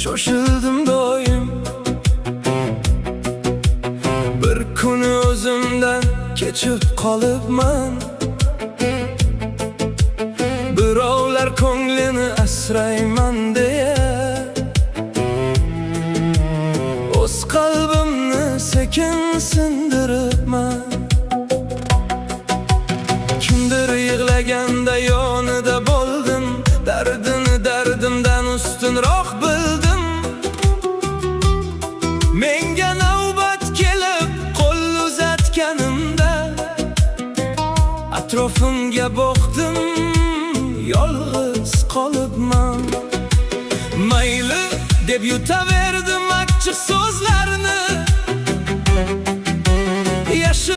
shoshildim doim. Bir kuni o'zimdan kechib qolibman. Birovlar ko'nglini asrayman deya o'z qalbimni sekin sindiribman. Kimdir yig'laganda yonida bo'ldim, dardini dardimdan ustunroq bildim. Menga navbat kelib qo'l uzatganimda atrofimga boqdim, yolg'iz qolibman. Mayli deb yutaverdim achchiq so'zlarni.